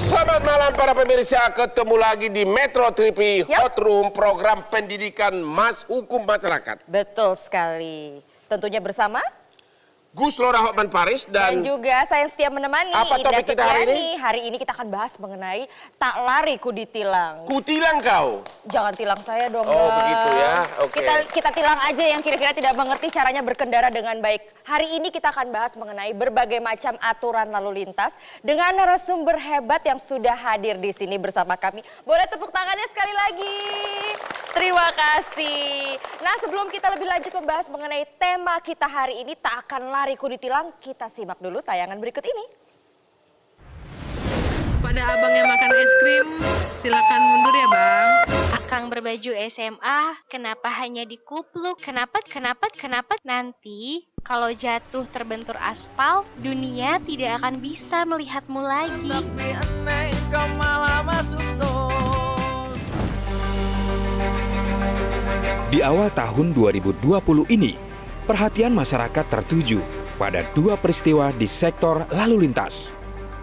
Selamat malam para pemirsa, ketemu lagi di Metro TV Hot Room, program pendidikan hukum masyarakat. Betul sekali. Tentunya bersama Gus Lora Hotman Paris dan juga saya yang setia menemani. Apa topik kita hari ini? Hari ini kita akan bahas mengenai tak lari ku ditilang. Ku tilang kau? Jangan tilang saya dong. Oh begitu ya, oke. Kita tilang aja yang kira-kira tidak mengerti caranya berkendara dengan baik. Hari ini kita akan bahas mengenai berbagai macam aturan lalu lintas dengan narasumber hebat yang sudah hadir di sini bersama kami. Boleh tepuk tangannya sekali lagi. Terima kasih. Nah, sebelum kita lebih lanjut membahas mengenai tema kita hari ini, tak akan lari ku ditilang, kita simak dulu tayangan berikut ini. Pada abang yang makan es krim, silakan mundur ya bang. Akang berbaju SMA, kenapa hanya dikupluk? Kenapa nanti kalau jatuh terbentur aspal, dunia tidak akan bisa melihatmu lagi. Tapi aneh kau malah masuk Di awal tahun 2020 ini, perhatian masyarakat tertuju pada dua peristiwa di sektor lalu lintas.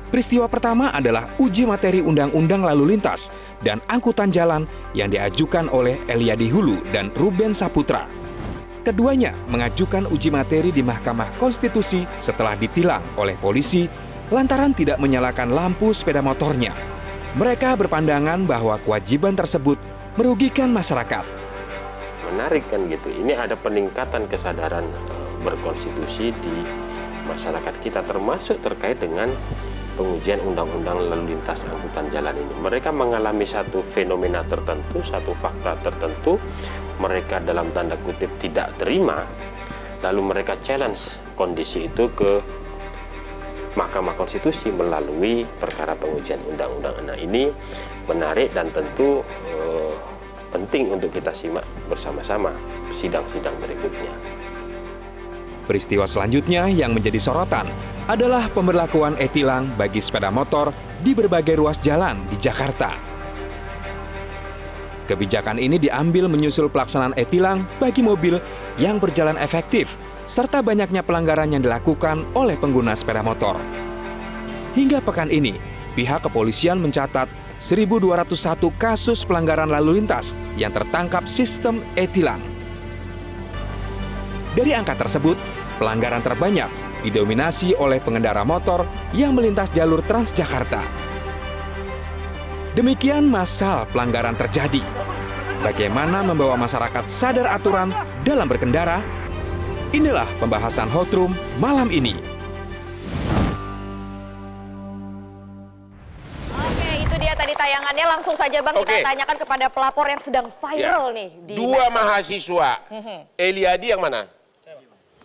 Peristiwa pertama adalah uji materi Undang-Undang Lalu Lintas dan Angkutan Jalan yang diajukan oleh Eliadi Hulu dan Ruben Saputra. Keduanya mengajukan uji materi di Mahkamah Konstitusi setelah ditilang oleh polisi lantaran tidak menyalakan lampu sepeda motornya. Mereka berpandangan bahwa kewajiban tersebut merugikan masyarakat. Menarik kan gitu, ini ada peningkatan kesadaran berkonstitusi di masyarakat kita, termasuk terkait dengan pengujian undang-undang lalu lintas angkutan jalan ini. Mereka mengalami satu fenomena tertentu, satu fakta tertentu, mereka dalam tanda kutip tidak terima, lalu mereka challenge kondisi itu ke Mahkamah Konstitusi melalui perkara pengujian undang-undang. Nah, ini menarik dan tentu penting untuk kita simak bersama-sama sidang-sidang berikutnya. Peristiwa selanjutnya yang menjadi sorotan adalah pemberlakuan e-tilang bagi sepeda motor di berbagai ruas jalan di Jakarta. Kebijakan ini diambil menyusul pelaksanaan e-tilang bagi mobil yang berjalan efektif serta banyaknya pelanggaran yang dilakukan oleh pengguna sepeda motor. Hingga pekan ini, pihak kepolisian mencatat 1.201 kasus pelanggaran lalu lintas yang tertangkap sistem e-tilang. Dari angka tersebut, pelanggaran terbanyak didominasi oleh pengendara motor yang melintas jalur Transjakarta. Demikian massal pelanggaran terjadi. Bagaimana membawa masyarakat sadar aturan dalam berkendara? Inilah pembahasan Hot Room malam ini. Tadi tayangannya langsung saja Bang, kita tanyakan kepada pelapor yang sedang viral nih. Dua mahasiswa, Eliadi yang mana?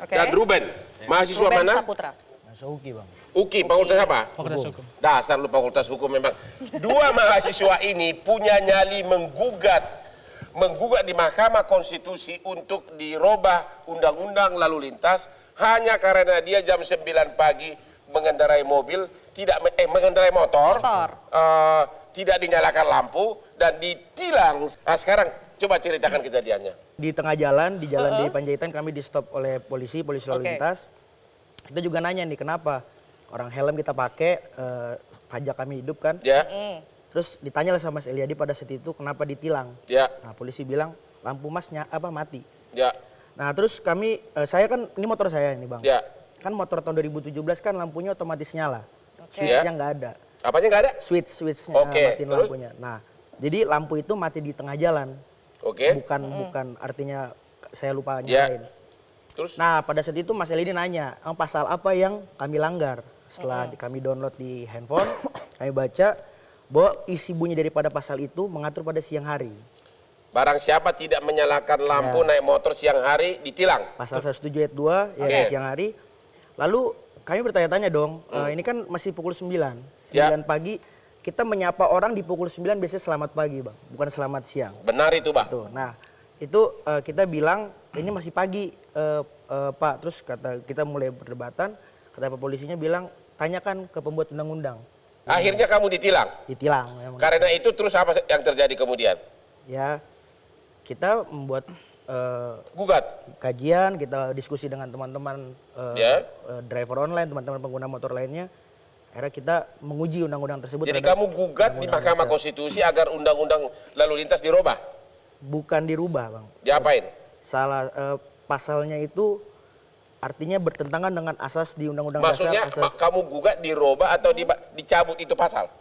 Dan Ruben. Mahasiswa Ruben mana? Saputra. Uki bang. Uki, fakultas apa? Fakultas Hukum. Dasar lu fakultas hukum memang. Dua mahasiswa ini punya nyali menggugat di Mahkamah Konstitusi untuk dirubah Undang-Undang Lalu Lintas hanya karena dia jam 9 pagi mengendarai mobil, mengendarai motor. Tidak dinyalakan lampu dan ditilang. Nah, sekarang coba ceritakan kejadiannya. Di tengah jalan, di jalan di Panjaitan kami di stop oleh polisi lalu lintas. Kita juga nanya nih kenapa orang helm kita pakai, pajak kami hidup kan. Ya. Terus ditanya lah sama Mas Eliadi pada saat itu kenapa ditilang. Ya. Nah polisi bilang lampu masnya mati. Ya. Nah terus kami, saya kan ini motor saya ini bang. Ya. Kan motor tahun 2017 kan lampunya otomatis nyala. Ya. Switch-nya nggak ada. Apanya nggak ada? Switch-nya matiin terus? lampunya. Nah, jadi lampu itu mati di tengah jalan. Bukan artinya saya lupa nyalain. Terus? Nah, pada saat itu Mas Eli nanya, pasal apa yang kami langgar? Setelah kami download di handphone, kami baca bahwa isi bunyi daripada pasal itu mengatur pada siang hari. Barang siapa tidak menyalakan lampu naik motor siang hari ditilang. Pasal 107 ayat 2 ya siang hari. Lalu kami bertanya-tanya dong, ini kan masih pukul 9 pagi, kita menyapa orang di pukul 9 biasanya selamat pagi bang, bukan selamat siang. Benar itu bang. Tuh, nah itu kita bilang ini masih pagi Pak, terus kita mulai perdebatan, kata polisinya bilang tanyakan ke pembuat undang-undang. Akhirnya kamu ditilang? Ditilang. Memang. Karena itu terus apa yang terjadi kemudian? Ya kita membuat gugat kajian, kita diskusi dengan teman-teman driver online, teman-teman pengguna motor lainnya. Akhirnya kita menguji undang-undang tersebut. Jadi terhadap kamu gugat di undang-undang Mahkamah dasar. Konstitusi agar undang-undang lalu lintas dirubah? Bukan dirubah, Bang. Diapain? Pasalnya itu artinya bertentangan dengan asas di undang-undang Maksudnya dasar. kamu gugat dirubah atau dicabut itu pasal?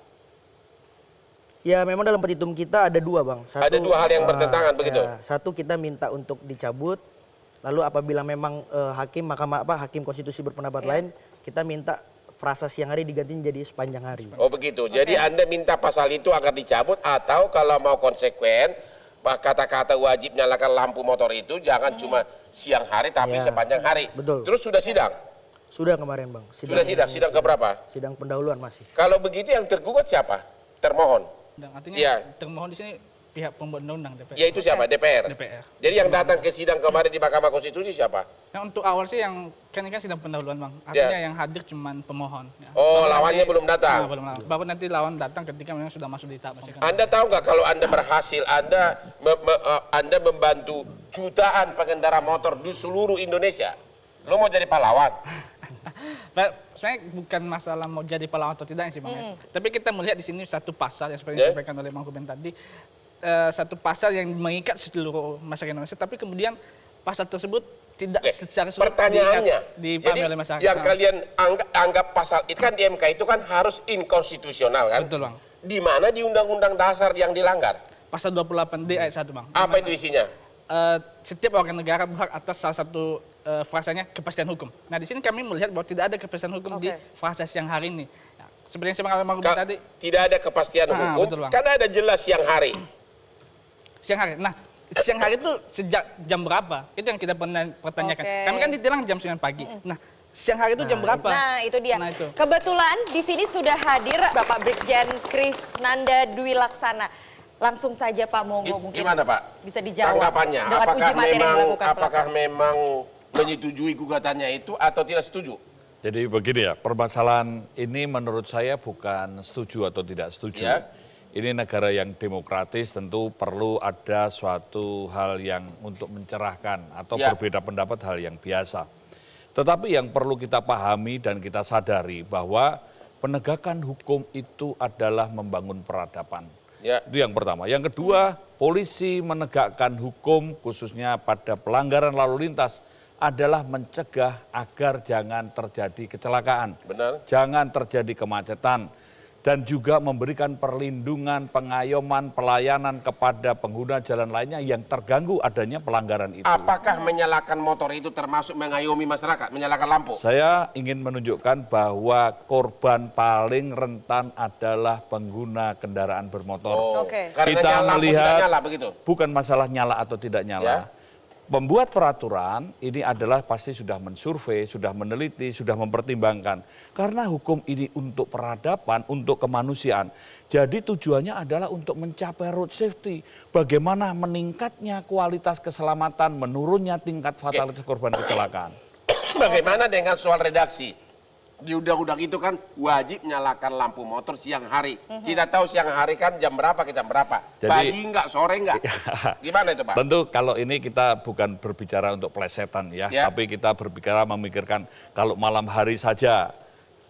Ya memang dalam petitum kita ada dua, Bang. Ada dua hal yang bertentangan, begitu? Satu kita minta untuk dicabut. Lalu apabila memang hakim konstitusi berpendapat lain, kita minta frasa siang hari diganti menjadi sepanjang hari. Oh begitu. Jadi Anda minta pasal itu agar dicabut atau kalau mau konsekuen kata-kata wajib nyalakan lampu motor itu jangan cuma siang hari tapi Ya, sepanjang hari. betul. Terus sudah sidang? Sudah kemarin, Bang. Sudah sidang. Sidang keberapa? Sidang pendahuluan masih. Kalau begitu yang tergugat siapa? Termohon. Artinya Iya. termohon di sini pihak pembuat undang-undang DPR. Yaitu siapa? DPR. DPR. Jadi yang datang ke sidang kemarin di Mahkamah Konstitusi siapa? Nah, untuk awal sih yang kan ini kan sidang pendahuluan, Bang. Artinya yang hadir cuman pemohon. Ya. Oh, Baru lawannya nanti- belum datang. Nah, belum datang. Baru nanti lawan datang ketika memang sudah masuk di tahap persidangan. Anda tahu nggak kalau Anda berhasil, Anda membantu jutaan pengendara motor di seluruh Indonesia. Lo mau jadi pahlawan? Sebenarnya bukan masalah mau jadi pahlawan atau tidak sih, Bang. Ya. Tapi kita melihat di sini satu pasal yang seperti Ya. disampaikan oleh Bang Ruben tadi, satu pasal yang mengikat seluruh masyarakat Indonesia. Tapi kemudian pasal tersebut tidak Oke, secara keseluruhan pertanyaannya, dipahami jadi oleh masyarakat. yang Nah, kalian anggap pasal itu kan di MK itu kan harus inkonstitusional kan? Betul, Bang. Di mana di Undang-Undang Dasar yang dilanggar? Pasal 28D ayat 1, Bang. Apa itu isinya? Setiap warga negara berhak atas salah satu frasanya kepastian hukum. Nah, di sini kami melihat bahwa tidak ada kepastian hukum di frasa siang hari ini. Ya, seperti yang saya mengatakan tadi, Tidak ada kepastian hukum, betul, Bang. karena ada jelas siang hari. siang hari. Nah, siang hari itu sejak jam berapa? Itu yang kita pertanyakan. Oke. Kami kan ditilang jam 9 pagi. Nah, siang hari itu jam berapa? Nah, itu dia. Nah, itu. Kebetulan di sini sudah hadir Bapak Brigjen Krisnanda Dwi Laksana. Langsung saja Pak, monggo mungkin Gimana Pak? bisa dijawab Tanggapannya, dengan uji materi yang dilakukan apakah memang menyetujui gugatannya itu atau tidak setuju? Jadi begini ya, permasalahan ini menurut saya bukan setuju atau tidak setuju. Ya. Ini negara yang demokratis, tentu perlu ada suatu hal yang untuk mencerahkan atau Ya. berbeda pendapat hal yang biasa. Tetapi yang perlu kita pahami dan kita sadari bahwa penegakan hukum itu adalah membangun peradaban. Ya. Itu yang pertama. Yang kedua, polisi menegakkan hukum khususnya pada pelanggaran lalu lintas adalah mencegah agar jangan terjadi kecelakaan. Benar. Jangan terjadi kemacetan. Dan juga memberikan perlindungan, pengayoman, pelayanan kepada pengguna jalan lainnya yang terganggu adanya pelanggaran itu. Apakah menyalakan motor itu termasuk mengayomi masyarakat, menyalakan lampu? Saya ingin menunjukkan bahwa korban paling rentan adalah pengguna kendaraan bermotor. Oh, Oke. karena Kita lampu tidak melihat nyala begitu. bukan masalah nyala atau tidak nyala. Ya. Pembuat peraturan ini adalah pasti sudah mensurvei, sudah meneliti, sudah mempertimbangkan. Karena hukum ini untuk peradaban, untuk kemanusiaan. Jadi tujuannya adalah untuk mencapai road safety. Bagaimana meningkatnya kualitas keselamatan, menurunnya tingkat fatalitas korban kecelakaan. Bagaimana dengan soal redaksi? Di undang-undang itu kan wajib nyalakan lampu motor siang hari. Kita tahu siang hari kan jam berapa ke jam berapa. Jadi- Pagi enggak, sore enggak. Gimana itu Pak? Tentu kalau ini kita bukan berbicara untuk plesetan ya, Ya. tapi kita berbicara memikirkan kalau malam hari saja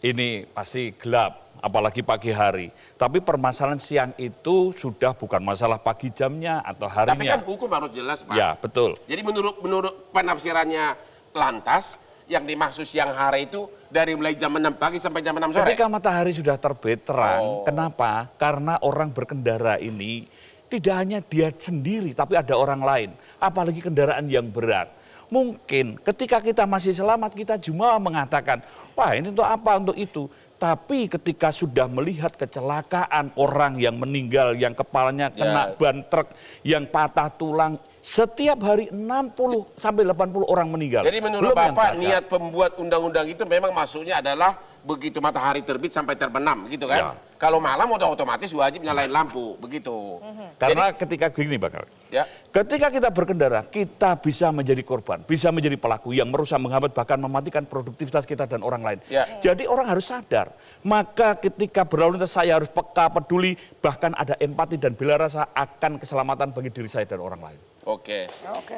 ini pasti gelap, apalagi pagi hari. Tapi permasalahan siang itu sudah bukan masalah pagi jamnya atau Tapi harinya. kan hukum harus jelas Pak. Ya, betul. Jadi menurut penafsirannya Lantas, yang dimaksud siang hari itu dari mulai jam 6 pagi sampai jam 6 sore. Ketika matahari sudah terbit terang, Oh. kenapa? Karena orang berkendara ini tidak hanya dia sendiri, tapi ada orang lain. Apalagi kendaraan yang berat. Mungkin ketika kita masih selamat, kita cuma mengatakan, wah ini untuk apa, untuk itu. Tapi ketika sudah melihat kecelakaan orang yang meninggal, yang kepalanya kena ban truk, yang patah tulang, setiap hari 60 sampai 80 orang meninggal. Jadi menurut Belum yang Bapak cacat. niat pembuat undang-undang itu memang maksudnya adalah begitu matahari terbit sampai terbenam gitu kan. Ya. Kalau malam otomatis wajib nyalain lampu begitu. Karena ketika gini bakal. Ya. Ketika kita berkendara, kita bisa menjadi korban, bisa menjadi pelaku yang merusak, menghambat, bahkan mematikan produktivitas kita dan orang lain. Ya. Jadi orang harus sadar. Maka ketika berlalu lintas saya harus peka, peduli, bahkan ada empati dan bela rasa akan keselamatan bagi diri saya dan orang lain. Oke. Oke.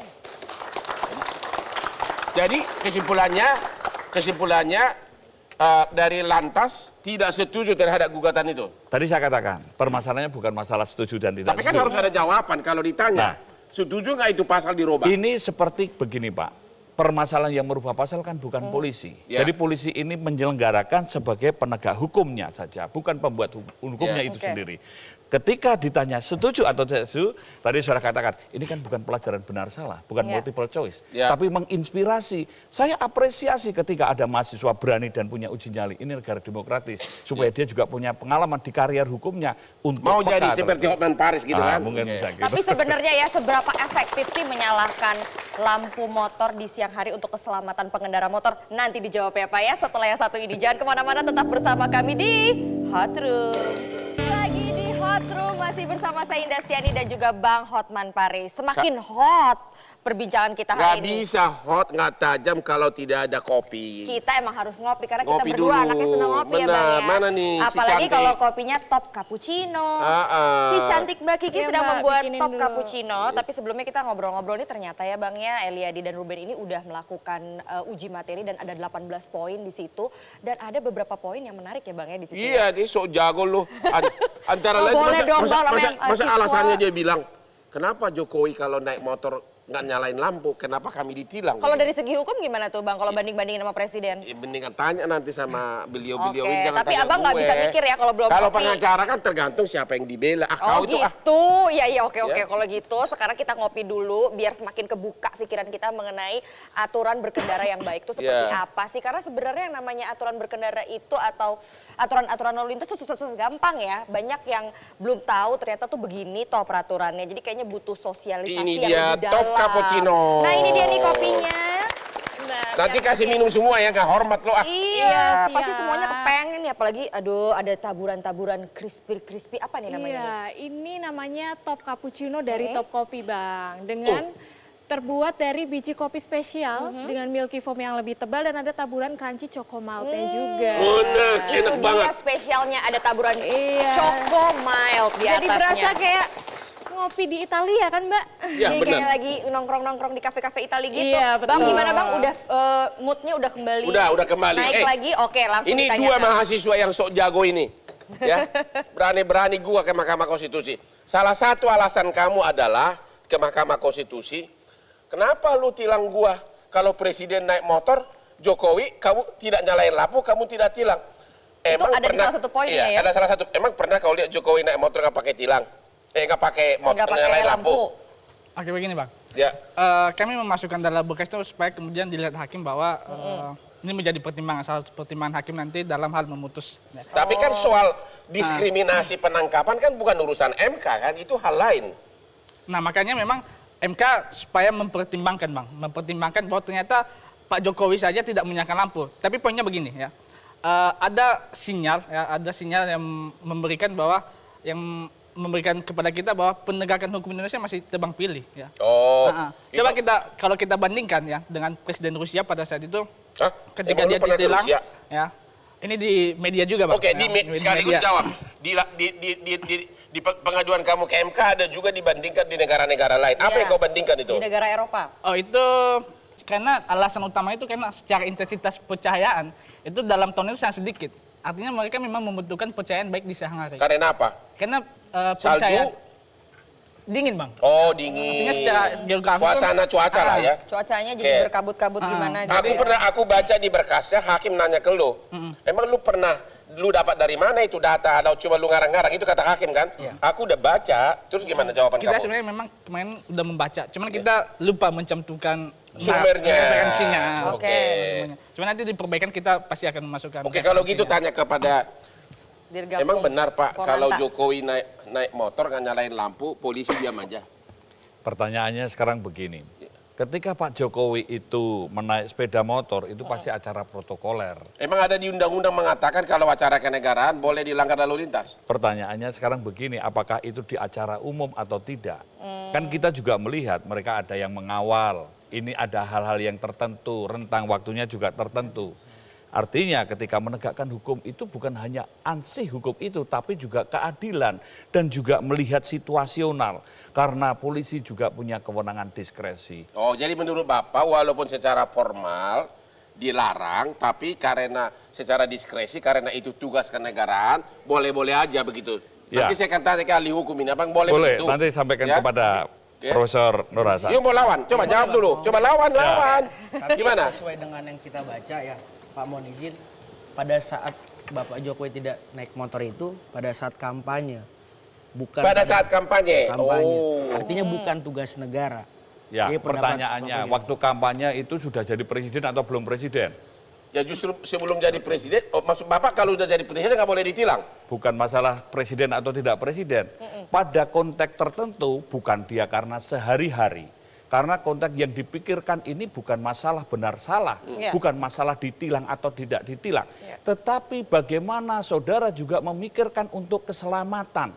Jadi kesimpulannya dari Lantas tidak setuju terhadap gugatan itu. Tadi saya katakan, permasalahannya bukan masalah setuju dan tidak Tapi kan setuju. harus ada jawaban kalau ditanya. Nah. Setuju nggak itu pasal dirubah? Ini seperti begini Pak, permasalahan yang merubah pasal kan bukan polisi. Ya. Jadi polisi ini menyelenggarakan sebagai penegak hukumnya saja, bukan pembuat hukumnya Ya. itu sendiri. Ketika ditanya setuju atau tidak setuju, tadi saudara katakan, ini kan bukan pelajaran benar salah, bukan Ya. multiple choice, Ya. tapi menginspirasi. Saya apresiasi ketika ada mahasiswa berani dan punya uji nyali. Ini negara demokratis, supaya dia juga punya pengalaman di karier hukumnya untuk Mau peka jadi terhadap seperti itu. Hotman Paris gitu kan? Mungkin bisa gitu. Tapi sebenarnya ya seberapa efektif sih menyalakan lampu motor di siang hari untuk keselamatan pengendara motor? Nanti dijawab ya Pak ya setelah yang satu ini. Jangan kemana-mana, tetap bersama kami di Hot Room. Lagi di Hot Room masih bersama saya Indah Stiani dan juga Bang Hotman Paris. Semakin hot perbincangan kita Nggak hari ini. bisa hot, nggak tajam kalau tidak ada kopi. Kita emang harus ngopi karena Ngopi kita berdua dulu. anaknya senang ngopi ya Benar. Bang ya. Mana nih si Apalagi cantik? kalau kopinya top cappuccino. Si cantik Mbak Kiki Iya, sedang Mbak, membuat bikinin top dulu. cappuccino. Tapi sebelumnya kita ngobrol-ngobrol nih ternyata ya Bang ya, Eliadi dan Ruben ini udah melakukan uji materi dan ada 18 poin di situ. Dan ada beberapa poin yang menarik ya Bang ya di situ. Iya, dia sok jago loh. Antara Oh, lain boleh dong, Bang, namanya masa mahasiswa. alasannya dia bilang, kenapa Jokowi kalau naik motor nggak nyalain lampu, kenapa kami ditilang? Kalau dari segi hukum gimana tuh Bang kalau banding-bandingin sama Presiden? Ya, mendingan tanya nanti sama beliau-beliau Oke, ini, jangan tapi tanya Abang nggak gue. bisa mikir ya kalau belum Kalau kopi. pengacara kan tergantung siapa yang dibela. Oh Kau itu gitu, iya oke Ya. kalau gitu sekarang kita ngopi dulu biar semakin kebuka pikiran kita mengenai aturan berkendara yang baik itu seperti Ya. apa sih? Karena sebenarnya yang namanya aturan berkendara itu atau aturan-aturan lalu lintas itu susah gampang ya. Banyak yang belum tahu ternyata tuh begini toh peraturannya. Jadi kayaknya butuh sosialisasi Ini yang dia, lebih top dalam. cappuccino. Nah ini dia nih kopinya. nanti kasih minum semua ya, nggak hormat lo ah. Iya, siap. pasti semuanya kepengen ya, apalagi aduh ada taburan-taburan crispy apa nih namanya nih? Iya, ini namanya top cappuccino dari Oke. Top Kopi Bang. Dengan terbuat dari biji kopi spesial dengan milky foam yang lebih tebal dan ada taburan crunchy choco malte juga. Enak, Itu enak dia banget. spesialnya ada taburan Iya. choco mild di Jadi atasnya. berasa kayak ngopi di Italia kan Mbak? Ya, Jadi benar. kayak lagi nongkrong-nongkrong di kafe-kafe Italia gitu. Iya, betul. Bang gimana Bang? Udah moodnya udah kembali? Udah kembali. Naik lagi? Oke langsung Ini ditanyakan. dua mahasiswa yang sok jago ini. Ya, berani-berani gua ke Mahkamah Konstitusi. Salah satu alasan kamu adalah ke Mahkamah Konstitusi, kenapa lu tilang gua? Kalau presiden naik motor, Jokowi, kamu tidak nyalain lampu, kamu tidak tilang. Emang ada di salah satu poinnya ya? Ada salah satu. Emang pernah kau lihat Jokowi naik motor nggak pakai tilang? Nggak pakai motor, Nggak pakai nyalain lampu. Oke begini Bang. Ya. Kami memasukkan dalam berkas itu supaya kemudian dilihat hakim bahwa ini menjadi pertimbangan, salah satu pertimbangan hakim nanti dalam hal memutus. Ya. Tapi kan soal diskriminasi penangkapan kan bukan urusan MK kan, itu hal lain. Nah makanya memang MK supaya mempertimbangkan Bang, mempertimbangkan bahwa ternyata Pak Jokowi saja tidak menyalakan lampu. Tapi poinnya begini ya, ada sinyal yang memberikan bahwa memberikan kepada kita bahwa penegakan hukum Indonesia masih tebang pilih ya. Oh. Coba kalau kita bandingkan ya dengan Presiden Rusia pada saat itu Hah? ketika Emang lu dia pernah ke ditilang Rusia? ya. Ini di media juga Bang. Oke, Ya, sekaligus media. jawab. Di pengajuan kamu ke MK ada juga dibandingkan di negara-negara lain. Apa Iya. yang kau bandingkan itu? Di negara Eropa. Oh itu karena alasan utama itu karena secara intensitas pencahayaan itu dalam tahun itu sangat sedikit. Artinya mereka memang membutuhkan pencahayaan baik di siang hari. Karena apa? Karena Salju? pencahayaan dingin Bang. Oh, dingin. Artinya secara geografis Suasana cuaca lah ya. Cuacanya jadi Oke. berkabut-kabut gimana gitu Aku baca di berkasnya, hakim nanya ke lu. Emang lu dapat dari mana itu data atau cuma lu ngarang-ngarang? Itu kata hakim kan? Aku udah baca, terus gimana jawaban kita kamu? sebenarnya memang kemarin udah membaca, cuman kita lupa mencantumkan Sumbernya. referensinya. Oke. Cuman nanti di perbaikan kita pasti akan memasukkan. Oke, kalau gitu tanya kepada Dirgakum emang benar Pak, Korlantas. kalau Jokowi naik motor nggak nyalain lampu, polisi diam aja. Pertanyaannya sekarang begini, ketika Pak Jokowi itu menaik sepeda motor, itu pasti acara protokoler. Emang ada di undang-undang mengatakan kalau acara kenegaraan boleh dilanggar lalu lintas? Pertanyaannya sekarang begini, apakah itu di acara umum atau tidak? Kan kita juga melihat mereka ada yang mengawal, ini ada hal-hal yang tertentu, rentang waktunya juga tertentu. Artinya ketika menegakkan hukum itu bukan hanya ansih hukum itu, tapi juga keadilan dan juga melihat situasional. Karena polisi juga punya kewenangan diskresi. Oh, jadi menurut Bapak walaupun secara formal dilarang, tapi karena secara diskresi, karena itu tugas kenegaraan, boleh-boleh aja begitu. Ya. Nanti saya akan tanya ke ahli hukum ini, Abang boleh Boleh, begitu? nanti sampaikan Ya? kepada Profesor Nur Hasan. Yuk mau lawan, coba jawab dulu. Coba lawan. Tapi Gimana? sesuai dengan yang kita baca ya, Pak mohon izin, pada saat Bapak Jokowi tidak naik motor itu, pada saat kampanye. Bukan Pada saat kampanye. Oh. Artinya bukan tugas negara. Ya, Jadi pendapat pertanyaannya, Bapak waktu kampanye itu sudah jadi presiden atau belum presiden? Ya justru sebelum jadi presiden, maksud Bapak kalau udah jadi presiden nggak boleh ditilang? Bukan masalah presiden atau tidak presiden. Pada konteks tertentu bukan dia karena sehari-hari. Karena konteks yang dipikirkan ini bukan masalah benar salah, bukan masalah ditilang atau tidak ditilang. Tetapi bagaimana saudara juga memikirkan untuk keselamatan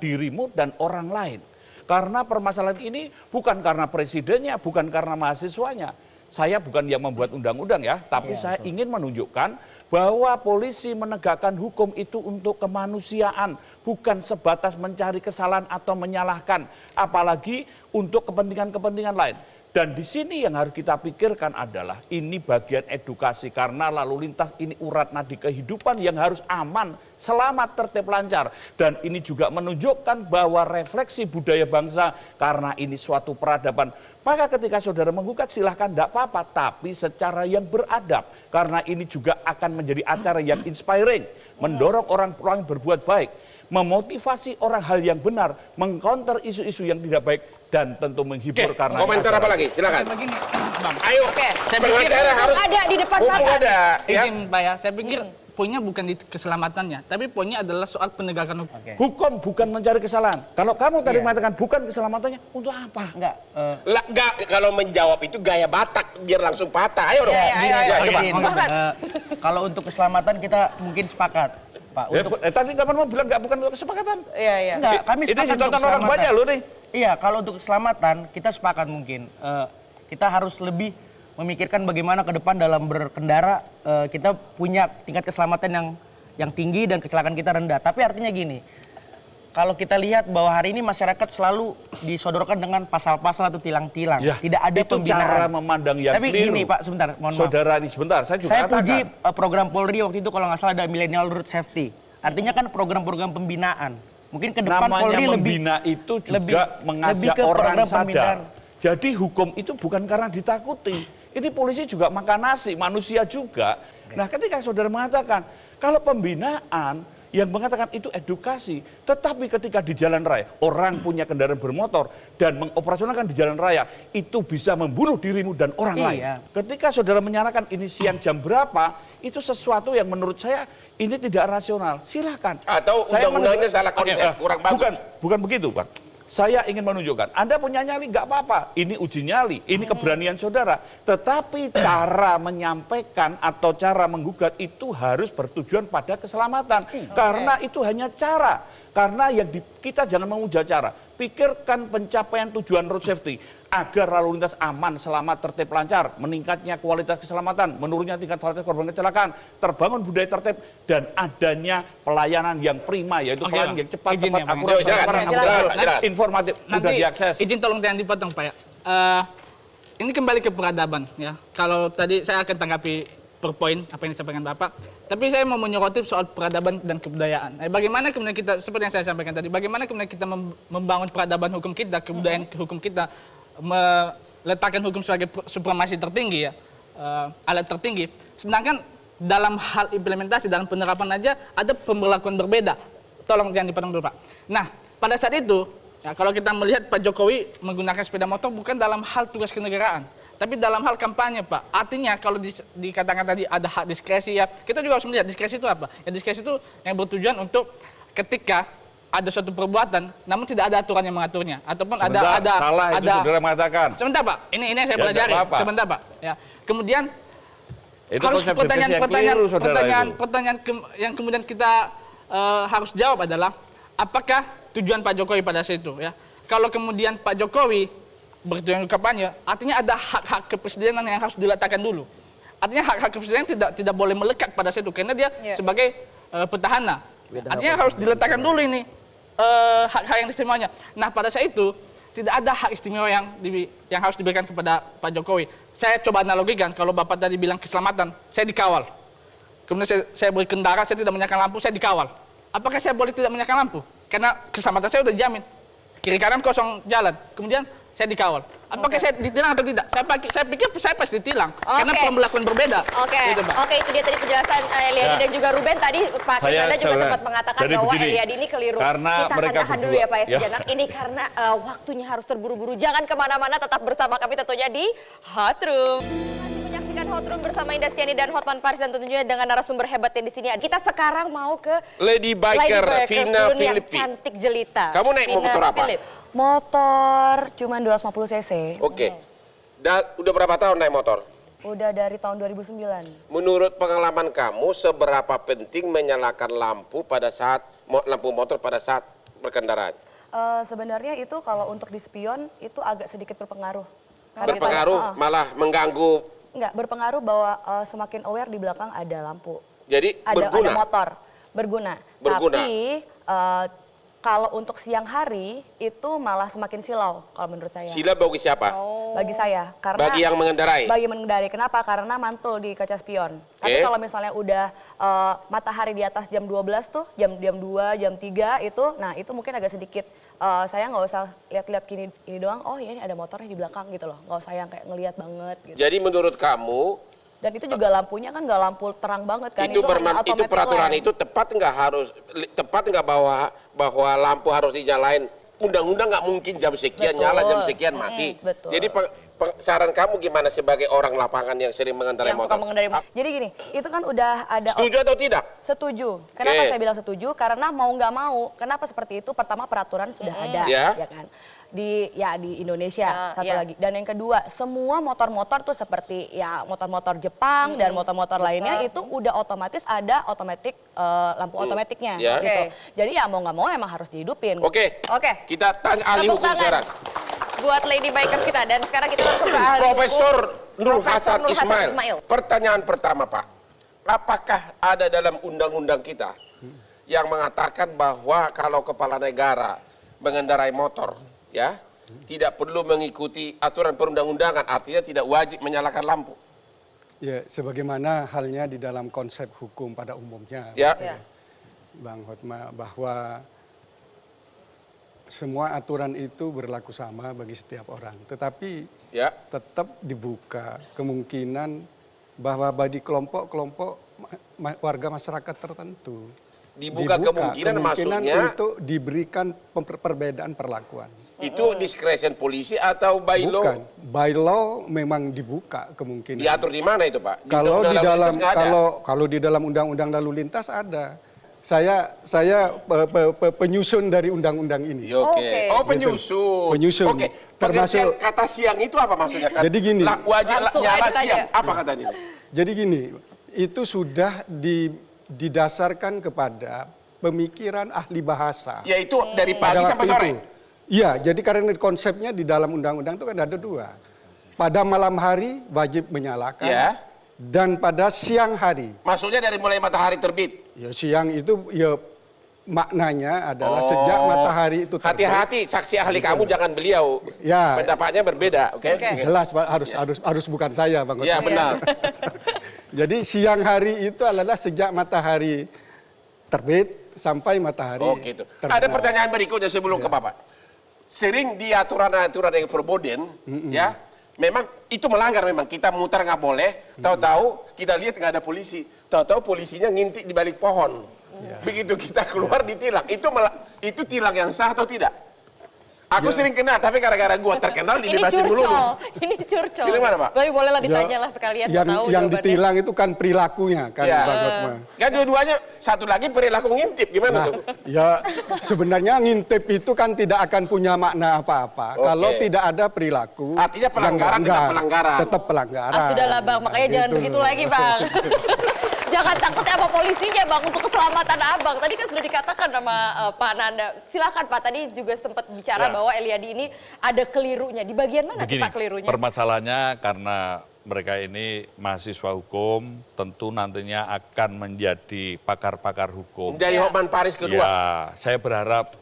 dirimu dan orang lain. Karena permasalahan ini bukan karena presidennya, bukan karena mahasiswanya. Saya bukan yang membuat undang-undang ya, tapi saya ingin menunjukkan bahwa polisi menegakkan hukum itu untuk kemanusiaan, bukan sebatas mencari kesalahan atau menyalahkan, apalagi untuk kepentingan-kepentingan lain. Dan di sini yang harus kita pikirkan adalah ini bagian edukasi, karena lalu lintas ini urat nadi kehidupan yang harus aman, selamat, tertib, lancar. Dan ini juga menunjukkan bahwa refleksi budaya bangsa, karena ini suatu peradaban. Maka ketika saudara menggugat silahkan, tidak apa-apa, tapi secara yang beradab. Karena ini juga akan menjadi acara yang inspiring, mendorong orang-orang berbuat baik, memotivasi orang hal yang benar, mengcounter isu-isu yang tidak baik, dan tentu menghibur. Oke, karena komentar apa lagi? Silakan. Begini, Bang. Ayo, Saya pengacara harus ada di depan mumpung mata. ada. Ya. Izin Pak ya, saya pikir poinnya bukan di keselamatannya, tapi poinnya adalah soal penegakan hukum. Hukum bukan mencari kesalahan. Kalau kamu tadi mengatakan bukan keselamatannya, untuk apa? Enggak, Enggak, kalau menjawab itu gaya Batak biar langsung patah. Ayo dong. Ayo. Coba. Sepakat. kalau untuk keselamatan kita mungkin sepakat, Pak. Ya, Untuk tadi kapan mau bilang nggak bukan untuk kesepakatan? Iya. enggak, kami Ini sepakat untuk ditonton orang keselamatan. banyak loh nih. Iya, kalau untuk keselamatan kita sepakat mungkin. Kita harus lebih memikirkan bagaimana ke depan dalam berkendara kita punya tingkat keselamatan yang tinggi dan kecelakaan kita rendah. Tapi artinya gini, kalau kita lihat bahwa hari ini masyarakat selalu disodorkan dengan pasal-pasal atau tilang-tilang, Ya, tidak ada itu pembinaan. cara memandang yang Tapi keliru. gini Pak, sebentar, mohon maaf. Saudara ini sebentar, saya juga Saya katakan. puji program Polri waktu itu kalau nggak salah ada Millennial Road Safety. Artinya kan program-program pembinaan. Mungkin ke depan namanya Polri membina itu juga lebih mengajak ke orang program sadar. pembinaan. Jadi hukum itu bukan karena ditakuti. Ini polisi juga makan nasi, manusia juga. Nah, ketika saudara mengatakan kalau pembinaan yang mengatakan itu edukasi, tetapi ketika di jalan raya orang punya kendaraan bermotor dan mengoperasionalkan di jalan raya itu bisa membunuh dirimu dan orang lain. Ketika saudara menyatakan ini siang jam berapa, itu sesuatu yang menurut saya ini tidak rasional. Silakan. Atau Saya undang-undangnya menurut- salah konsep, Oke, kurang bagus. Bukan begitu, Pak. Saya ingin menunjukkan, Anda punya nyali nggak apa-apa, ini uji nyali, ini keberanian saudara. Tetapi cara menyampaikan atau cara menggugat itu harus bertujuan pada keselamatan. Karena itu hanya cara. Karena yang kita jangan memuja cara. Pikirkan pencapaian tujuan road safety. Agar lalu lintas aman, selamat, tertib, lancar. Meningkatnya kualitas keselamatan, menurunnya tingkat fatalitas korban kecelakaan. Terbangun budaya tertib, dan adanya pelayanan yang prima, yaitu pelayanan yang cepat, Izin tepat, ya, Bang. akurat, Yuk, silakan. transparan, Silakan. akurat, informatif, mudah Nanti diakses. izin tolong jangan dipotong Pak ya. Ini kembali ke peradaban ya. Kalau tadi saya akan tanggapi per poin apa yang disampaikan Bapak. Tapi saya mau menyoroti soal peradaban dan kebudayaan. Bagaimana kemudian kita, seperti yang saya sampaikan tadi, bagaimana kemudian kita membangun peradaban hukum kita, kebudayaan hukum kita, meletakkan hukum sebagai supremasi tertinggi ya, alat tertinggi. Sedangkan dalam hal implementasi, dalam penerapan aja ada pemberlakuan berbeda. Tolong jangan dipotong dulu Pak. Nah, pada saat itu, ya, kalau kita melihat Pak Jokowi menggunakan sepeda motor bukan dalam hal tugas kenegaraan, tapi dalam hal kampanye Pak. Artinya kalau dikatakan tadi ada hak diskresi ya, kita juga harus melihat diskresi itu apa. Ya, diskresi itu yang bertujuan untuk ketika ada suatu perbuatan, namun tidak ada aturan yang mengaturnya, ataupun Sebentar, salah itu saudara mengatakan. Sebentar Pak, ini yang saya Ya, pelajari. nggak apa-apa. Sebentar Pak. Ya, kemudian Itu harus konsep definisi yang keliru, saudara itu. yang kemudian kita harus jawab adalah apakah tujuan Pak Jokowi pada saat itu ya. Kalau kemudian Pak Jokowi bertujuan kampanye, artinya ada hak-hak kepresidenan yang harus diletakkan dulu. Artinya hak-hak kepresidenan tidak boleh melekat pada saat itu karena dia sebagai petahana. Artinya harus diletakkan dulu ini hak-hak yang diterimanya. Nah, pada saat itu tidak ada hak istimewa yang harus diberikan kepada Pak Jokowi. Saya coba analogikan, kalau Bapak tadi bilang keselamatan, saya dikawal. Kemudian saya berkendara, saya tidak menyalakan lampu, saya dikawal. Apakah saya boleh tidak menyalakan lampu? Karena keselamatan saya sudah dijamin. Kiri kanan kosong jalan, kemudian saya dikawal. Apakah saya ditilang atau tidak? Saya pikir saya pasti ditilang, karena pemberlakuan berbeda. Gitu, Oke, itu dia tadi penjelasan Eliadi dan juga Ruben. Tadi Pak Krisnanda juga sempat mengatakan bahwa Eliadi ini keliru. Karena kita akan tahan dulu ya Pak ya sejenak. Ini karena waktunya harus terburu-buru. Jangan kemana-mana, tetap bersama kami tentunya di Hot Room. Masih menyaksikan Hot Room bersama Indastiani dan Hotman Paris dan tentunya dengan narasumber hebat yang di sini. Kita sekarang mau ke Lady Biker Vina dulu nih, yang Filippi. cantik jelita. Kamu naik motor apa? Motor cuman 250 cc. Oke. Dan udah berapa tahun naik motor? Udah dari tahun 2009. Menurut pengalaman kamu, seberapa penting menyalakan lampu motor pada saat berkendaraan? Sebenarnya itu kalau untuk di spion itu agak sedikit berpengaruh. Berpengaruh, malah mengganggu. Enggak, berpengaruh bahwa semakin aware di belakang ada lampu. Jadi Ada berguna. motor, berguna. Tapi kalau untuk siang hari itu malah semakin silau kalau menurut saya. Sila bagi siapa? Bagi saya, karena Bagi yang mengendarai? Bagi mengendarai. Kenapa? Karena mantul di kaca spion. Tapi kalau misalnya udah matahari di atas jam 12 tuh, jam 2, jam 3 itu, nah itu mungkin agak sedikit, saya nggak usah lihat-lihat ini doang, oh ya ini ada motornya di belakang gitu loh. Nggak usah yang kayak ngelihat banget gitu. Jadi menurut kamu, dan itu juga lampunya kan nggak lampu terang banget kan, itu peraturan itu tepat nggak bahwa lampu harus dinyalain? Undang-undang nggak mungkin jam sekian nyala, jam sekian mati. Betul. Jadi saran kamu gimana sebagai orang lapangan yang sering mengendarai Yang motor? suka mengendarai motor. Jadi gini, itu kan udah ada... Setuju atau tidak? Setuju. Kenapa saya bilang setuju? Karena mau nggak mau. Kenapa seperti itu? Pertama peraturan sudah ada, ya kan? Di Indonesia satu lagi. Dan yang kedua, semua motor-motor tuh seperti ya motor-motor Jepang dan motor-motor lainnya itu udah otomatis ada lampu otomatiknya gitu. Jadi ya mau nggak mau emang harus dihidupin. Oke. Kita tanya ahli Tepuk hukum tangan sekarang. buat Lady Bikers kita, dan sekarang kita langsung ke ahli Profesor hukum. Nur Profesor Hasan Ismail. Pertanyaan pertama, Pak. Apakah ada dalam undang-undang kita yang mengatakan bahwa kalau kepala negara mengendarai motor, ya, tidak perlu mengikuti aturan perundang-undangan, artinya tidak wajib menyalakan lampu? Ya, sebagaimana halnya di dalam konsep hukum pada umumnya, Ya. Bang Hotma, bahwa semua aturan itu berlaku sama bagi setiap orang. Tetapi tetap dibuka kemungkinan bahwa bagi kelompok-kelompok warga masyarakat tertentu. Dibuka kemungkinan maksudnya untuk diberikan perbedaan perlakuan. Itu discretion polisi atau by law? Bukan, by law memang dibuka kemungkinan. Diatur di mana itu, Pak? Kalau di dalam kalau di dalam undang-undang lalu lintas ada. Saya penyusun dari undang-undang ini. Oke. Oh, penyusun. Penyusun. Oke. Termasuk kata siang itu apa maksudnya? Jadi gini. Wajib nyala siang. Apa katanya? Jadi gini, itu sudah didasarkan kepada pemikiran ahli bahasa. Yaitu dari pagi sampai sore. Iya, jadi karena konsepnya di dalam undang-undang itu kan ada dua. Pada malam hari wajib menyalakan. Ya. Dan pada siang hari. Maksudnya dari mulai matahari terbit? Ya siang itu ya maknanya adalah sejak matahari itu terbit. Hati-hati, saksi ahli kamu jangan beliau. Ya. Pendapatnya berbeda, oke? Jelas Pak, harus bukan saya Bang. Iya benar. Jadi siang hari itu adalah sejak matahari terbit sampai matahari Gitu. terbenam. Ada pertanyaan berikutnya sebelum ke Bapak. Sering di aturan-aturan yang verboden, ya, memang itu melanggar memang. Kita mutar nggak boleh, tahu-tahu kita lihat nggak ada polisi. Tahu-tahu polisinya ngintip di balik pohon. Begitu kita keluar ditilang. Itu tilang yang sah atau tidak? Aku sering kena, tapi gara-gara gua terkenal dibebasin dulu. Ini curcol. Ini mana, Pak? Tapi bolehlah ditanya lah sekalian. Yang ditilang itu kan perilakunya kan, Bang Hotma. Kan dua-duanya, satu lagi perilaku ngintip, gimana tuh? Ya sebenarnya ngintip itu kan tidak akan punya makna apa-apa kalau tidak ada perilaku. Artinya pelanggaran tetap pelanggaran. Tetap pelanggaran. Sudahlah Bang, makanya jangan begitu lagi Bang. Jangan takut sama polisinya Bang, untuk keselamatan Abang. Tadi kan sudah dikatakan sama Pak Nanda. Silakan Pak, tadi juga sempat bicara bahwa Eliadi ini ada kelirunya. Di bagian mana sih Pak kelirunya? Permasalahannya karena mereka ini mahasiswa hukum, tentu nantinya akan menjadi pakar-pakar hukum. Menjadi Hotman Paris kedua. Ya, saya berharap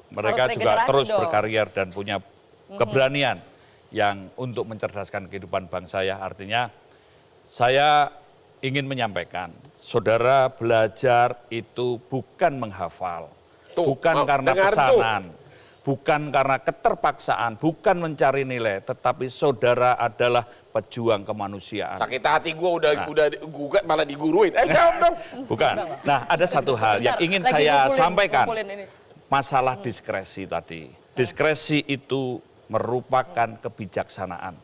mereka juga terus berkarya dan punya keberanian yang untuk mencerdaskan kehidupan bangsa ya. Artinya saya ingin menyampaikan, saudara belajar itu bukan menghafal, bukan karena pesanan, bukan karena keterpaksaan, bukan mencari nilai, tetapi saudara adalah pejuang kemanusiaan. Sakit hati gue udah gugat malah diguruin. Jawab dong. Bukan. Nah, ada satu hal yang ingin saya sampaikan. Masalah diskresi tadi. Diskresi itu merupakan kebijaksanaan.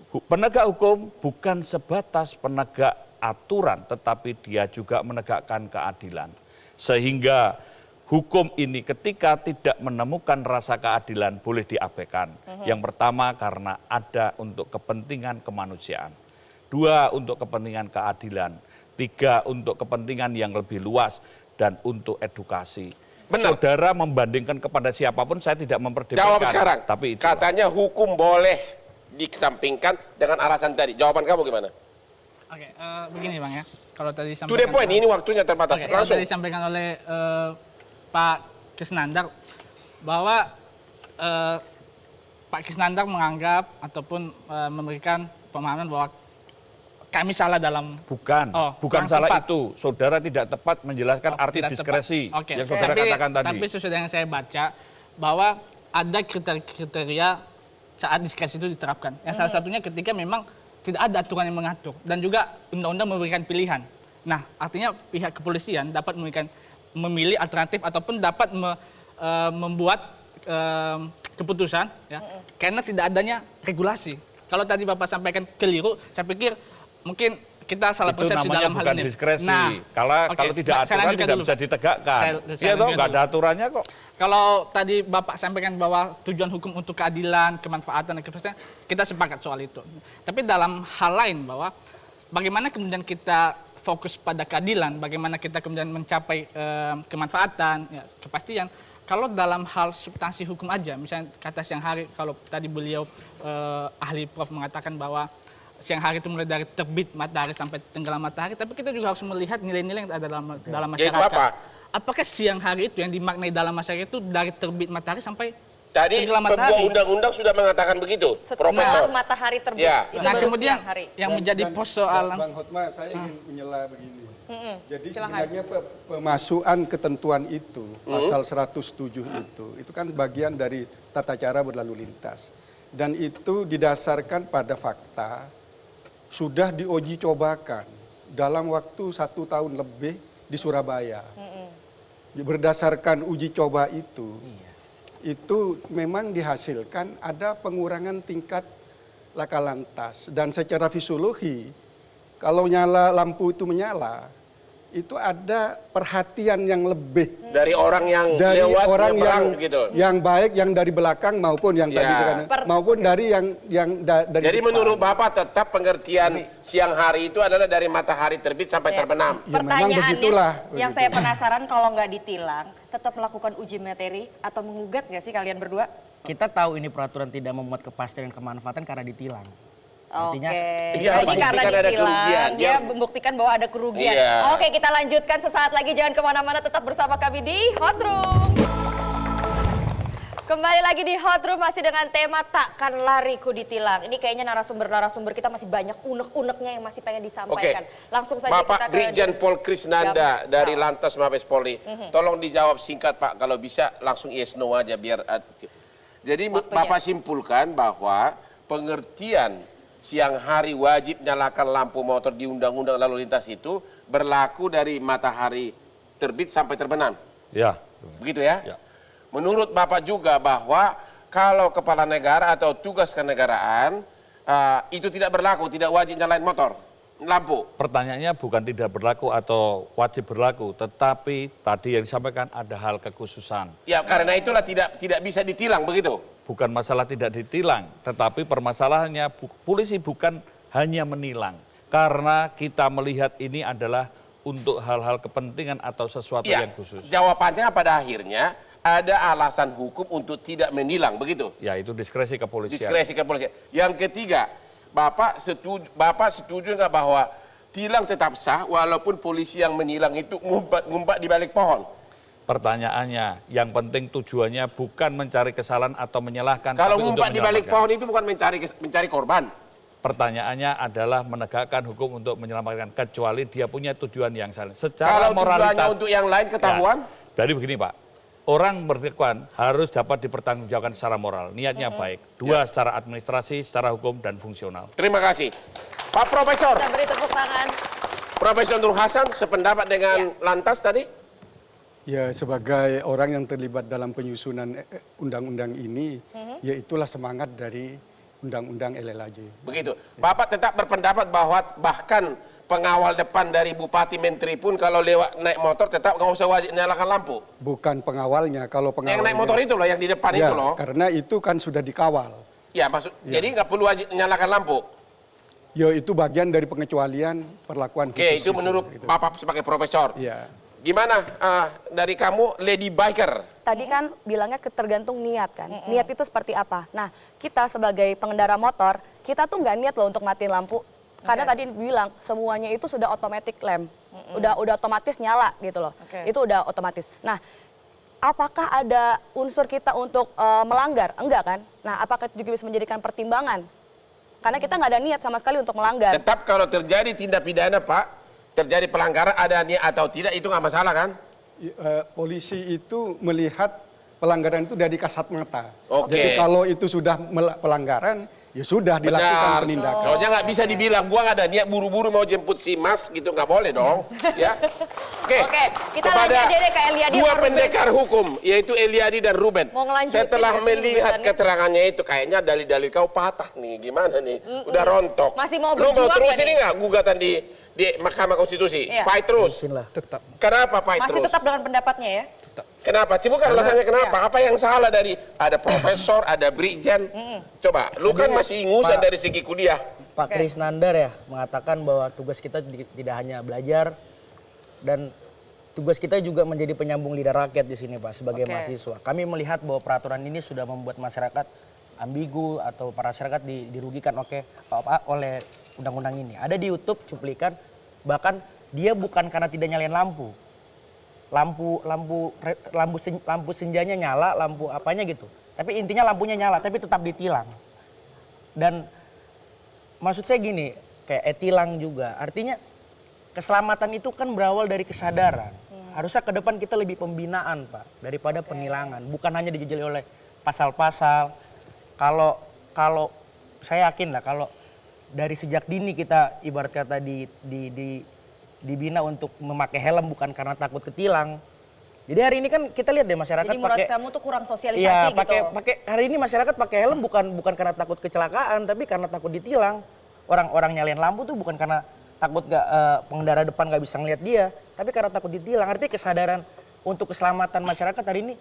Penegak hukum bukan sebatas penegak aturan, tetapi dia juga menegakkan keadilan. Sehingga hukum ini ketika tidak menemukan rasa keadilan boleh diabaikan. Yang pertama karena ada untuk kepentingan kemanusiaan. 2 untuk kepentingan keadilan. 3 untuk kepentingan yang lebih luas dan untuk edukasi. Benar. Saudara membandingkan kepada siapapun, saya tidak memperdebatkan. Jawab sekarang. Tapi itulah. Katanya hukum boleh dikesampingkan dengan alasan tadi. Jawaban kamu gimana? Oke, begini Bang ya. Kalau tadi To the point, ini waktunya terbatas. Langsung. Tadi disampaikan oleh Pak Krisnandar bahwa Pak Krisnandar menganggap ataupun memberikan pemahaman bahwa kami salah dalam... Bukan salah tepat. itu. Saudara tidak tepat menjelaskan arti tidak diskresi tepat. yang saudara katakan tadi. Tapi sesuai yang saya baca, bahwa ada kriteria saat diskresi itu diterapkan. Yang salah satunya ketika memang tidak ada aturan yang mengatur. Dan juga undang-undang memberikan pilihan. Nah, artinya pihak kepolisian dapat memilih alternatif ataupun dapat membuat keputusan ya, karena tidak adanya regulasi. Kalau tadi Bapak sampaikan keliru, saya pikir mungkin kita salah persepsi dalam hal ini. Diskresi. Nah, kalau tidak aturan tidak bisa ditegakkan. Iya toh, nggak ada aturannya kok. Kalau tadi Bapak sampaikan bahwa tujuan hukum untuk keadilan, kemanfaatan, dan kepastian, kita sepakat soal itu. Tapi dalam hal lain bahwa bagaimana kemudian kita fokus pada keadilan, bagaimana kita kemudian mencapai kemanfaatan, ya, kepastian. Kalau dalam hal substansi hukum aja, misalnya kata siang hari, kalau tadi beliau ahli Prof mengatakan bahwa siang hari itu mulai dari terbit matahari sampai tenggelam matahari, tapi kita juga harus melihat nilai-nilai yang ada dalam masyarakat. Yaitu apa? Apakah siang hari itu yang dimaknai dalam masyarakat itu dari terbit matahari sampai tadi tenggelam matahari? Pembuat undang-undang sudah mengatakan begitu, Setelah matahari terbit. Ya. Itu Nah, baru kemudian siang hari. yang menjadi persoalan. Bang Hotma, saya ingin menyela begini. Jadi sebenarnya pemasukan ketentuan itu, pasal 107 itu kan bagian dari tata cara berlalu lintas. Dan itu didasarkan pada fakta, sudah diuji cobakan dalam waktu 1 tahun lebih di Surabaya. Berdasarkan uji coba itu memang dihasilkan ada pengurangan tingkat laka lantas. Dan secara fisiologi, kalau lampu itu menyala, itu ada perhatian yang lebih dari orang yang dari lewat orang nyebrang gitu. yang baik, yang dari belakang maupun yang tadi maupun dari dari Jadi depan. menurut Bapak tetap pengertian siang hari itu adalah dari matahari terbit sampai terbenam. Ya, memang begitulah. Yang saya penasaran, kalau nggak ditilang, tetap melakukan uji materi atau mengugat nggak sih kalian berdua? Kita tahu ini peraturan tidak memuat kepastian dan kemanfaatan karena ditilang. Artinya, dia harus Jadi karena membuktikan ada ditilang, kerugian. dia membuktikan bahwa ada kerugian. Iya. Oke, kita lanjutkan sesaat lagi. Jangan kemana-mana, tetap bersama kami di Hot Room. Kembali lagi di Hot Room, masih dengan tema takkan lariku ditilang. Ini kayaknya narasumber kita masih banyak unek-uneknya yang masih pengen disampaikan. Langsung saja Bapak kita ke Brigjen Pol Krisnanda dari Lantas Mabes Polri. Tolong dijawab singkat Pak, kalau bisa langsung yes no aja biar. Jadi Bapak simpulkan bahwa pengertian siang hari wajib nyalakan lampu motor di Undang-Undang Lalu Lintas itu berlaku dari matahari terbit sampai terbenam. Ya. Begitu ya? Ya. Menurut Bapak juga bahwa kalau kepala negara atau tugas kenegaraan itu tidak berlaku, tidak wajib nyalain motor, lampu. Pertanyaannya bukan tidak berlaku atau wajib berlaku, tetapi tadi yang disampaikan ada hal kekhususan. Ya, karena itulah tidak bisa ditilang begitu. Bukan masalah tidak ditilang, tetapi permasalahannya polisi bukan hanya menilang. Karena kita melihat ini adalah untuk hal-hal kepentingan atau sesuatu yang khusus. Jawabannya pada akhirnya ada alasan hukum untuk tidak menilang, begitu? Ya, itu diskresi kepolisian. Diskresi kepolisian. Yang ketiga, Bapak setuju nggak bahwa tilang tetap sah walaupun polisi yang menilang itu ngumpat di balik pohon? Pertanyaannya, yang penting tujuannya bukan mencari kesalahan atau menyalahkan. Kalau tapi untuk ngumpat di balik menyelamatkan. pohon itu bukan mencari korban. Pertanyaannya adalah menegakkan hukum untuk menyelamatkan, kecuali dia punya tujuan yang salah. Secara Kalau moralitas, tujuannya untuk yang lain ketahuan? Ya, jadi begini Pak, orang berkelakuan harus dapat dipertanggungjawabkan secara moral, niatnya baik. Dua, secara administrasi, secara hukum, dan fungsional. Terima kasih. Pak Profesor. Kita beri tepuk tangan. Profesor Nur Hasan sependapat dengan Lantas tadi? Ya, sebagai orang yang terlibat dalam penyusunan undang-undang ini, ya itulah semangat dari undang-undang LLAJ. Begitu. Bapak tetap berpendapat bahwa bahkan pengawal depan dari bupati menteri pun kalau lewat naik motor tetap nggak usah wajib nyalakan lampu. Bukan pengawalnya, kalau pengawalnya. Yang naik motor itu loh, yang di depan ya, itu loh. Karena itu kan sudah dikawal. Ya, jadi nggak perlu wajib nyalakan lampu. Ya, itu bagian dari pengecualian perlakuan. Oke, itu menurut gitu. Bapak sebagai profesor. Ya. Gimana dari kamu, Lady Biker? Tadi kan bilangnya tergantung niat kan. Niat itu seperti apa? Nah, kita sebagai pengendara motor, kita tuh nggak niat loh untuk matiin lampu. Karena tadi bilang semuanya itu sudah automatic lamp. Udah otomatis nyala gitu loh. Itu udah otomatis. Nah, apakah ada unsur kita untuk melanggar? Enggak kan? Nah, apakah itu juga bisa menjadikan pertimbangan? Karena kita nggak ada niat sama sekali untuk melanggar. Tetap kalau terjadi tindak pidana, Pak, terjadi pelanggaran ada niat atau tidak itu nggak masalah kan? Polisi itu melihat pelanggaran itu dari kasat mata. Oke. Jadi kalau itu sudah pelanggaran, ya sudah dilakukan penindakan. Kalau nggak bisa dibilang gua nggak ada niat buru-buru mau jemput si Mas gitu, nggak boleh dong. Ya. Oke. Kita Kepada lanjut aja deh ke Eliadi dua sama Ruben. pendekar hukum yaitu Eliadi dan Ruben. Mau ngelanjutin Setelah nggak sih melihat gugatannya? keterangannya itu kayaknya dalil-dalil kau patah nih, gimana nih? Udah rontok. Masih mau Lu mau berjuang terus nggak ini nih? nggak gugatan di Mahkamah Konstitusi? Iya. Fight terus. Tetap. Kenapa fight Masih terus? tetap dengan pendapatnya ya? Kenapa? Sih bukan alasannya kenapa? Apa yang salah dari ada profesor, ada brigjen? Coba, lu kan masih ingusan dari segi kuliah. Pak Krisnandar ya mengatakan bahwa tugas kita tidak hanya belajar dan tugas kita juga menjadi penyambung lidah rakyat di sini Pak sebagai mahasiswa. Kami melihat bahwa peraturan ini sudah membuat masyarakat ambigu atau para masyarakat dirugikan oleh undang-undang ini. Ada di YouTube cuplikan bahkan dia bukan karena tidak nyalain lampu. Lampu senjanya nyala, lampu apanya gitu. Tapi intinya lampunya nyala tapi tetap ditilang. Dan maksud saya gini, kayak tilang juga. Artinya keselamatan itu kan berawal dari kesadaran. Harusnya ke depan kita lebih pembinaan, Pak, daripada penilangan. Bukan hanya dijejali oleh pasal-pasal. Kalau saya yakin lah kalau dari sejak dini kita ibarat kata dibina untuk memakai helm bukan karena takut ketilang. Jadi hari ini kan kita lihat deh masyarakat Jadi menurut kamu tuh kurang sosialisasi iya, gitu. hari ini masyarakat pakai helm bukan karena takut kecelakaan tapi karena takut ditilang. Orang-orang nyalain lampu tuh bukan karena takut pengendara depan nggak bisa ngeliat dia, tapi karena takut ditilang. Artinya kesadaran untuk keselamatan masyarakat hari ini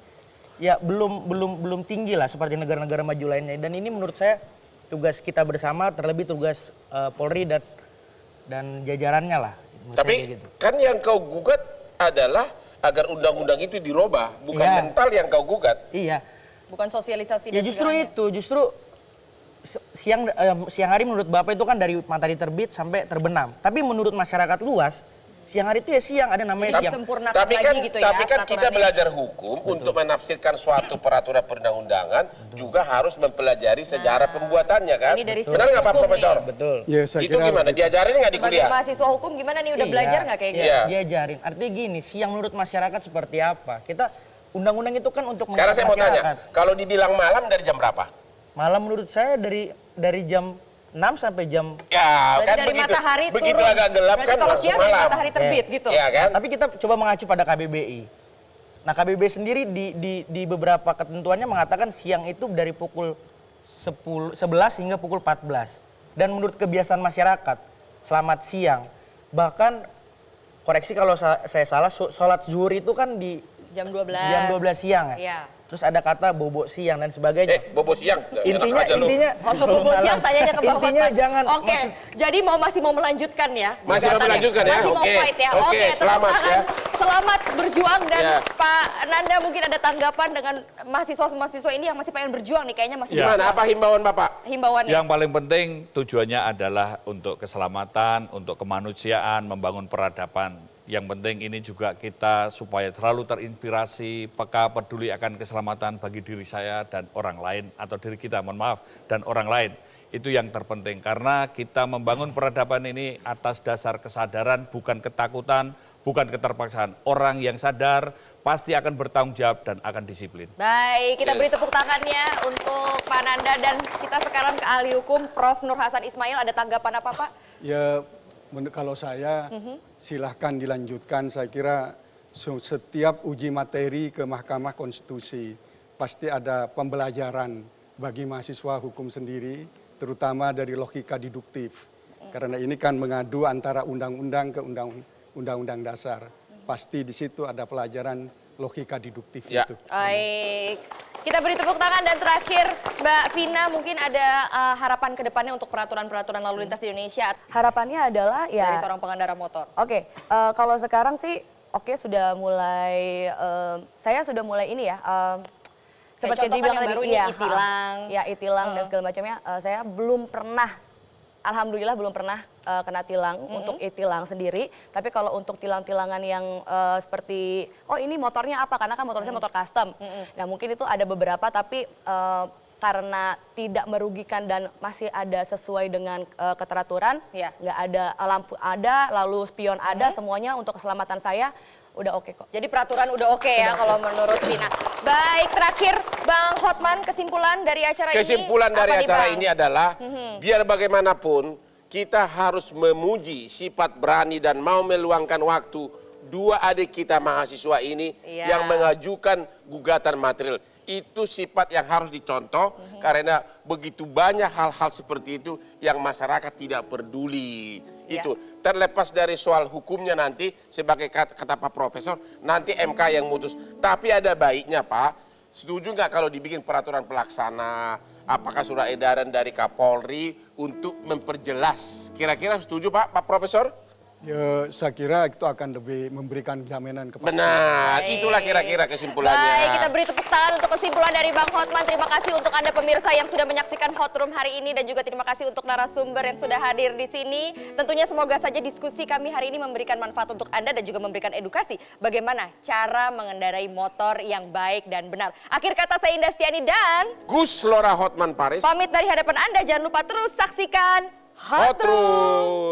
ya belum tinggi lah seperti negara-negara maju lainnya. Dan ini menurut saya tugas kita bersama, terlebih tugas Polri dan jajarannya lah. Tapi gitu. kan yang kau gugat adalah agar undang-undang itu dirubah, bukan mental yang kau gugat. Iya. Bukan sosialisasi. Ya justru siang hari menurut Bapak itu kan dari matahari terbit sampai terbenam. Tapi menurut masyarakat luas, siang hari itu ya siang, ada namanya siang. Tapi kan kita belajar hukum untuk menafsirkan suatu peraturan perundang-undangan juga harus mempelajari sejarah pembuatannya kan. Benar nggak Pak Profesor? Betul. Ya, saya Itu gimana? Diajarin nggak di Sebagai kuliah? mahasiswa hukum gimana nih, udah belajar nggak kayak gitu? Iya. Diajarin. Artinya gini, siang menurut masyarakat seperti apa? Kita undang-undang itu kan untuk Sekarang saya mau masyarakat. tanya, kalau dibilang malam dari jam berapa? Malam menurut saya dari jam 6 sampai jam Ya, Berarti kan dari begitu. matahari Begitu turun. agak gelap Berarti kan kalau langsung siang dari malam. matahari terbit gitu. Iya kan? Tapi kita coba mengacu pada KBBI. Nah, KBBI sendiri di beberapa ketentuannya mengatakan siang itu dari pukul 11 hingga pukul 14. Dan menurut kebiasaan masyarakat, selamat siang. Bahkan koreksi kalau saya salah, sholat zuhur itu kan di Jam 12. jam 12 siang ya. Iya. Terus ada kata bobo siang dan sebagainya. Bobo siang. Intinya Kalau bobo siang tanyanya ke Bapak. Intinya jangan Oke, jadi masih mau melanjutkan ya? Masih mau gugatannya? melanjutkan ya? Masih mau Oke. fight ya? Oke, tepuk selamat tangan. ya. Selamat berjuang dan Ya. Pak Nanda mungkin ada tanggapan dengan mahasiswa-mahasiswa ini yang masih pengen berjuang nih, kayaknya masih Gimana? Apa himbauan Bapak? himbauannya? Yang paling penting tujuannya adalah untuk keselamatan, untuk kemanusiaan, membangun peradaban. Yang penting ini juga kita supaya selalu terinspirasi, peka, peduli akan keselamatan bagi diri saya dan orang lain, atau diri kita, mohon maaf, dan orang lain. Itu yang terpenting, karena kita membangun peradaban ini atas dasar kesadaran, bukan ketakutan, bukan keterpaksaan. Orang yang sadar pasti akan bertanggung jawab dan akan disiplin. Baik, kita beri tepuk tangannya untuk Pak Nanda, dan kita sekarang ke ahli hukum Prof. Nur Hasan Ismail. Ada tanggapan apa, Pak? Ya, kalau saya silahkan dilanjutkan. Saya kira setiap uji materi ke Mahkamah Konstitusi pasti ada pembelajaran bagi mahasiswa hukum sendiri, terutama dari logika deduktif. Karena ini kan mengadu antara undang-undang ke undang-undang dasar. Pasti di situ ada pelajaran logika deduktif itu. Baik, kita beri tepuk tangan, dan terakhir Mbak Vina, mungkin ada harapan ke depannya untuk peraturan-peraturan lalu lintas di Indonesia. Harapannya adalah ya dari seorang pengendara motor. Oke, kalau sekarang sih sudah mulai saya sudah mulai ini ya seperti dibilang tadi, e-tilang. E-tilang dan segala macamnya. Saya belum pernah, alhamdulillah belum pernah kena tilang untuk e-tilang sendiri. Tapi kalau untuk tilang-tilangan yang seperti, oh ini motornya apa, karena kan motor saya motor custom. Nah mungkin itu ada beberapa, tapi karena tidak merugikan dan masih ada sesuai dengan keteraturan, nggak ada lampu ada, lalu spion ada, semuanya untuk keselamatan saya udah oke kok. Jadi peraturan udah oke ya kalau menurut Vina. Baik, terakhir Bang Hotman, kesimpulan dari acara ini. Kesimpulan dari acara Bang? ini adalah biar bagaimanapun kita harus memuji sifat berani dan mau meluangkan waktu dua adik kita mahasiswa ini yang mengajukan gugatan material. Itu sifat yang harus dicontoh karena begitu banyak hal-hal seperti itu yang masyarakat tidak peduli. Itu terlepas dari soal hukumnya nanti, sebagai kata Pak Profesor, nanti MK yang mutus. Tapi ada baiknya Pak, setuju nggak kalau dibikin peraturan pelaksana, apakah surat edaran dari Kapolri untuk memperjelas? Kira-kira setuju Pak Profesor? Ya, saya kira itu akan lebih memberikan jaminan kepastian. Benar, itulah kira-kira kesimpulannya. Baik, kita beri tepuk tangan untuk kesimpulan dari Bang Hotman. Terima kasih untuk Anda pemirsa yang sudah menyaksikan Hot Room hari ini, dan juga terima kasih untuk narasumber yang sudah hadir di sini. Tentunya semoga saja diskusi kami hari ini memberikan manfaat untuk Anda dan juga memberikan edukasi bagaimana cara mengendarai motor yang baik dan benar. Akhir kata, saya Indah Stiani dan Gus Lora Hotman Paris pamit dari hadapan Anda. Jangan lupa terus saksikan Hot Room.